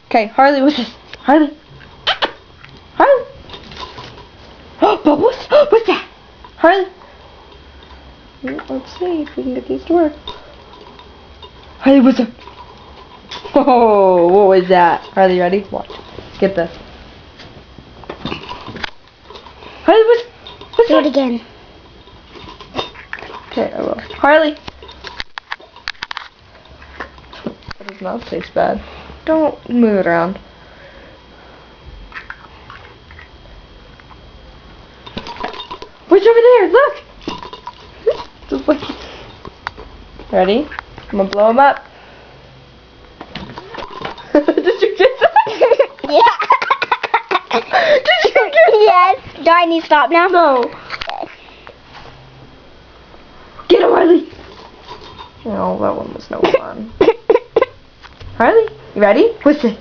Okay, Harley, what's this? Harley. Harley. Oh, Bubbles. What's that? Harley. Let's see if we can get these to work. Harley, what's up? Oh, what was that? Harley, ready? Watch. Get this. Harley, what's Do that? it again. Okay, I will. Harley. That does not taste bad. Don't move it around. What's over there? Look! Just like... Ready? I'm gonna blow him up. Did you get that? Yeah. Did you get that? Yes. Do I need to stop now? No. Get him, Harley! No, that one was no fun. Harley, you ready? What's it?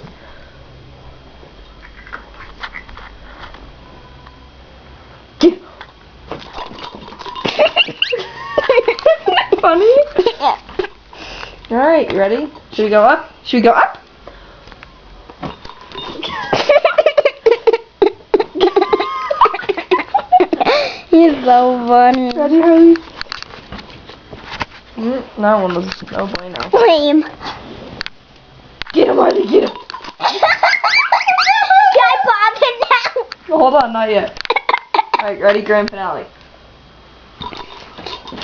Get. Funny? Yeah. Alright, you ready? Should we go up? Should we go up? He's so funny. Ready, Harley? That one was no bueno. Lame. Get him, Harley, get him! Can I pop it now? Hold on, not yet. Alright, ready? Grand finale.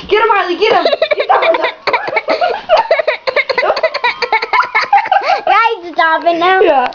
Get him, Harley, get him! Get that one. Right, stop it now. Yeah.